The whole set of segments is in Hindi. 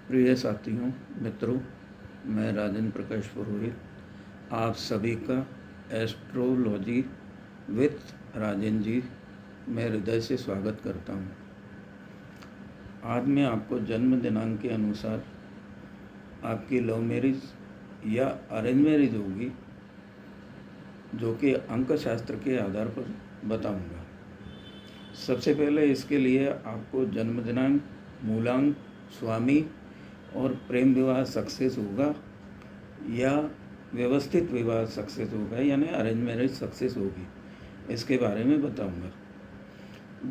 प्रिय साथियों, मित्रों, मैं राजेंद्र प्रकाश पुरोहित आप सभी का एस्ट्रोलॉजी विथ राजेंद्र जी मैं हृदय से स्वागत करता हूं। आज मैं आपको जन्म दिनांक के अनुसार आपकी लव मैरिज या अरेंज मैरिज होगी, जो कि अंक शास्त्र के आधार पर बताऊंगा। सबसे पहले इसके लिए आपको जन्म दिनांक, मूलांक, स्वामी और प्रेम विवाह सक्सेस होगा या व्यवस्थित विवाह सक्सेस होगा, यानी अरेंज मैरिज सक्सेस होगी, इसके बारे में बताऊंगा।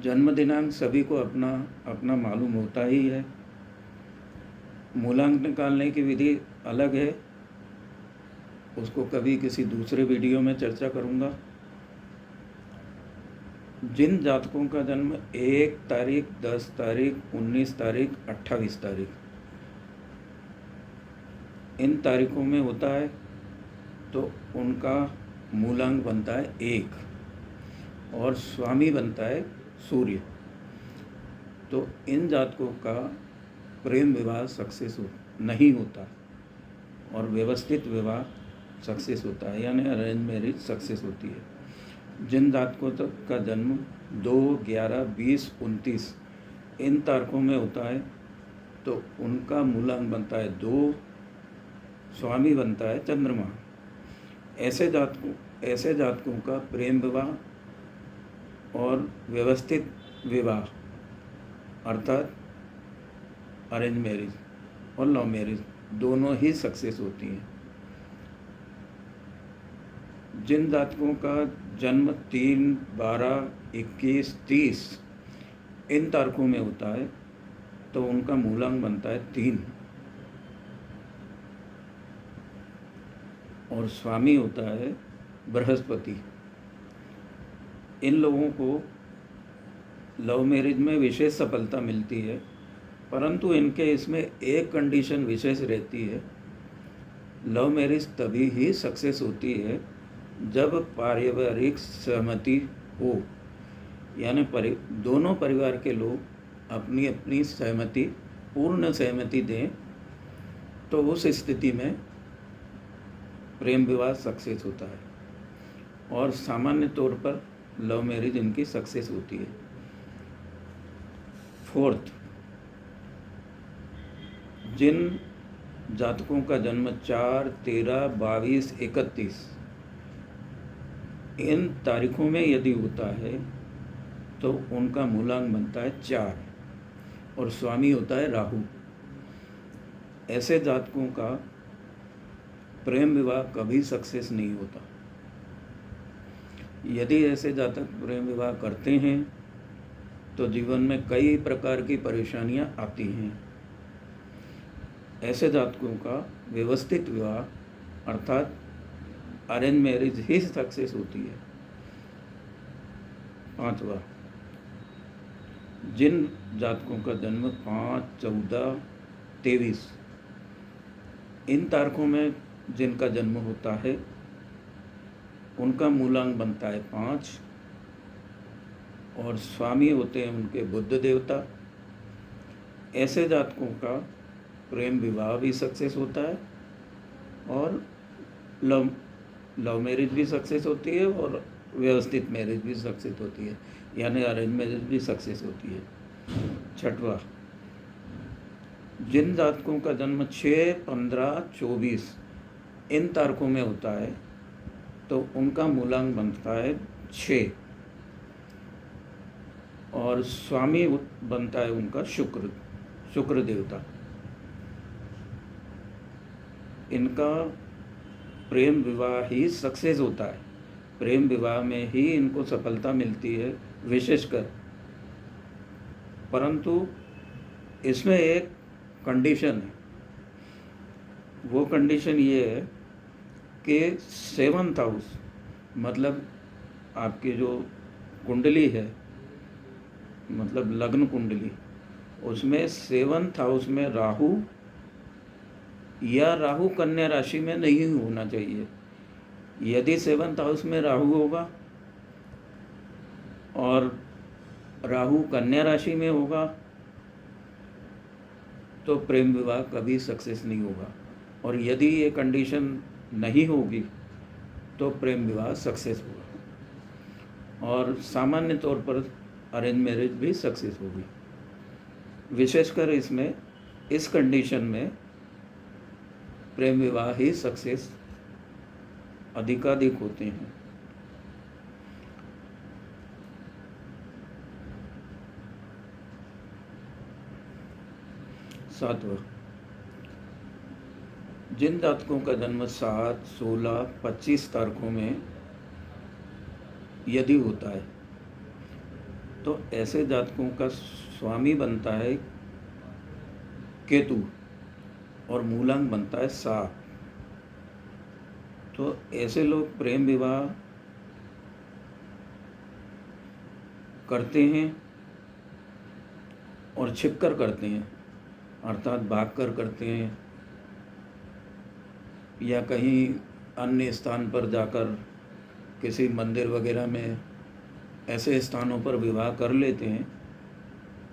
जन्म दिनांक सभी को अपना अपना मालूम होता ही है। मूलांक निकालने की विधि अलग है, उसको कभी किसी दूसरे वीडियो में चर्चा करूंगा। जिन जातकों का जन्म 1 तारीख, 10 तारीख, 19 तारीख, 28 तारीख इन तारीखों में होता है, तो उनका मूलांक बनता है 1 और स्वामी बनता है सूर्य। तो इन जातकों का प्रेम विवाह सक्सेस नहीं होता और व्यवस्थित विवाह सक्सेस होता है, यानी अरेंज मैरिज सक्सेस होती है। जिन जातकों का जन्म 2, 11, 20, 29 इन तारीखों में होता है, तो उनका मूलांक बनता है 2, स्वामी बनता है चंद्रमा। ऐसे जातकों का प्रेम विवाह और व्यवस्थित विवाह अर्थात अरेंज मैरिज और लव मैरिज दोनों ही सक्सेस होती हैं। जिन जातकों का जन्म 3, 12, 21, 30 इन तारीखों में होता है, तो उनका मूलांक बनता है 3 और स्वामी होता है बृहस्पति। इन लोगों को लव मैरिज में विशेष सफलता मिलती है, परंतु इनके इसमें एक कंडीशन विशेष रहती है। लव मैरिज तभी ही सक्सेस होती है जब पारिवारिक सहमति हो, यानी दोनों परिवार के लोग अपनी अपनी सहमति, पूर्ण सहमति दें, तो उस स्थिति में प्रेम विवाह सक्सेस होता है और सामान्य तौर पर लव मैरिज इनकी सक्सेस होती है। 4th, जिन जातकों का जन्म 4, 13, 22, 31 इन तारीखों में यदि होता है, तो उनका मूलांक बनता है 4 और स्वामी होता है राहु। ऐसे जातकों का प्रेम विवाह कभी सक्सेस नहीं होता। यदि ऐसे जातक प्रेम विवाह करते हैं, तो जीवन में कई प्रकार की परेशानियां आती हैं। ऐसे जातकों का व्यवस्थित विवाह अर्थात अरेंज मैरिज ही सक्सेस होती है। 5वां, जिन जातकों का जन्म 5, 14, 23 इन तारीखों में जिनका जन्म होता है, उनका मूलांक बनता है 5 और स्वामी होते हैं उनके बुध देवता। ऐसे जातकों का प्रेम विवाह भी सक्सेस होता है और लव मैरिज भी सक्सेस होती है और व्यवस्थित मैरिज भी सक्सेस होती है, यानी अरेंज मैरिज भी सक्सेस होती है। 6वां, जिन जातकों का जन्म 6, 15, 24 इन तारीखों में होता है, तो उनका मूलांक बनता है 6 और स्वामी बनता है उनका शुक्र देवता। इनका प्रेम विवाह ही सक्सेस होता है, प्रेम विवाह में ही इनको सफलता मिलती है विशेषकर। परंतु इसमें एक कंडीशन है, वो कंडीशन ये है कि 7th हाउस मतलब आपकी जो कुंडली है, मतलब लग्न कुंडली, उसमें 7th हाउस में राहु या राहु कन्या राशि में नहीं होना चाहिए। यदि 7th हाउस में राहु होगा और राहु कन्या राशि में होगा, तो प्रेम विवाह कभी सक्सेस नहीं होगा। और यदि ये कंडीशन नहीं होगी तो प्रेम विवाह सक्सेस होगा। और सामान्य तौर पर अरेंज मैरिज भी सक्सेस होगी। विशेषकर इसमें इस कंडीशन में प्रेम विवाह ही सक्सेस अधिकाधिक होते हैं। सातवां, जिन जातकों का जन्म 7, 16, 25 तारीखों में यदि होता है तो ऐसे जातकों का स्वामी बनता है केतु और मूलांक बनता है 7। तो ऐसे लोग प्रेम विवाह करते हैं और छिपकर करते हैं, अर्थात भागकर करते हैं या कहीं अन्य स्थान पर जाकर किसी मंदिर वगैरह में ऐसे स्थानों पर विवाह कर लेते हैं,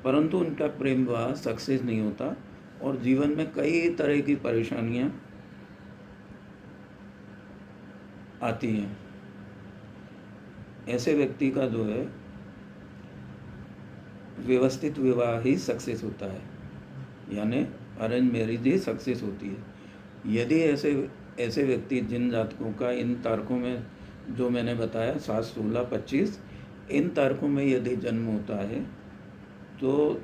परंतु उनका प्रेम विवाह सक्सेस नहीं होता और जीवन में कई तरह की परेशानियां आती हैं। ऐसे व्यक्ति का जो है व्यवस्थित विवाह ही सक्सेस होता है, यानी अरेंज मैरिज ही सक्सेस होती है। यदि ऐसे व्यक्ति, जिन जातकों का इन तारीखों में जो मैंने बताया 7, 16, 25, इन तारीखों में यदि जन्म होता है तो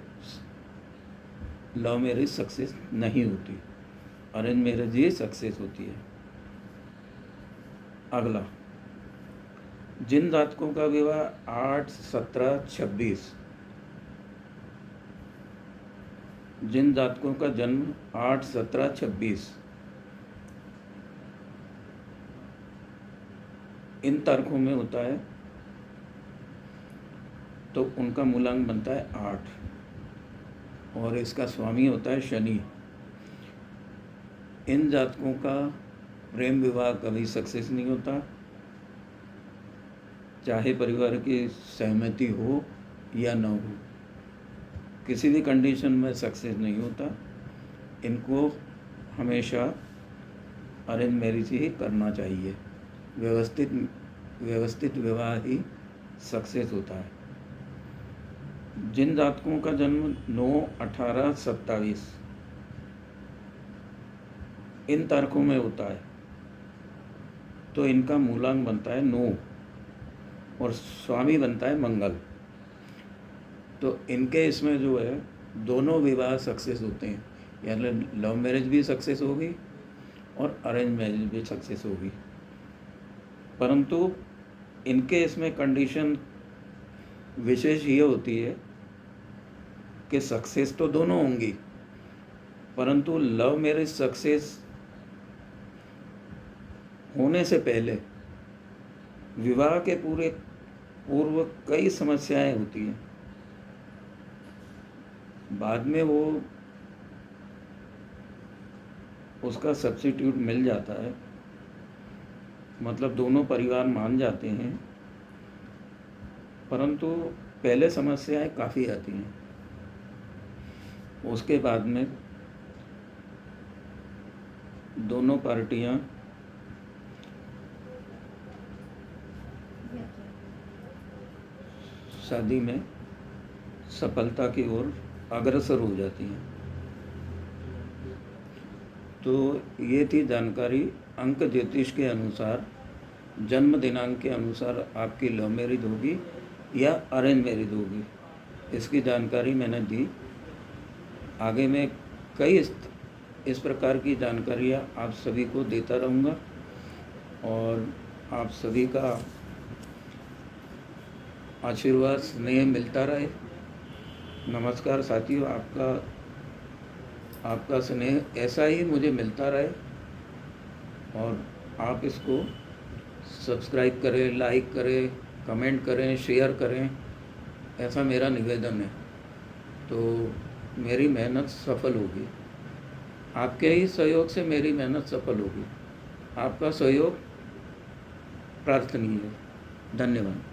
लव मैरिज सक्सेस नहीं होती, अरेंज मैरिज ही सक्सेस होती है। अगला, जिन जातकों का विवाह 8, 17, 26, जिन जातकों का जन्म 8, 17, 26 इन तारीखों में होता है तो उनका मूलांक बनता है 8 और इसका स्वामी होता है शनि। इन जातकों का प्रेम विवाह कभी सक्सेस नहीं होता, चाहे परिवार की सहमति हो या न हो, किसी भी कंडीशन में सक्सेस नहीं होता। इनको हमेशा अरेंज मैरिज ही करना चाहिए, व्यवस्थित विवाह ही सक्सेस होता है। जिन जातकों का जन्म 9, 18, 27 इन तारीखों में होता है तो इनका मूलांक बनता है 9 और स्वामी बनता है मंगल। तो इनके इसमें जो है दोनों विवाह सक्सेस होते हैं, यानी लव मैरिज भी सक्सेस होगी और अरेंज मैरिज भी सक्सेस होगी। परंतु इनके इसमें कंडीशन विशेष ये होती है कि सक्सेस तो दोनों होंगी, परंतु लव मैरिज सक्सेस होने से पहले विवाह के पूर्व कई समस्याएं होती हैं। बाद में वो उसका सब्स्टिट्यूट मिल जाता है, मतलब दोनों परिवार मान जाते हैं, परंतु पहले समस्याएं काफ़ी आती हैं। उसके बाद में दोनों पार्टियां शादी में सफलता की ओर अग्रसर हो जाती हैं। तो ये थी जानकारी अंक ज्योतिष के अनुसार, जन्म दिनांक के अनुसार आपकी लव मैरिज होगी या अरेंज मैरिज होगी, इसकी जानकारी मैंने दी। आगे मैं कई इस प्रकार की जानकारियाँ आप सभी को देता रहूँगा और आप सभी का आशीर्वाद स्नेह मिलता रहे। नमस्कार साथियों, आपका स्नेह ऐसा ही मुझे मिलता रहे और आप इसको सब्सक्राइब करें, लाइक करें, कमेंट करें, शेयर करें, ऐसा मेरा निवेदन है। तो मेरी मेहनत सफल होगी, आपके ही सहयोग से मेरी मेहनत सफल होगी। आपका सहयोग प्रार्थनीय है। धन्यवाद।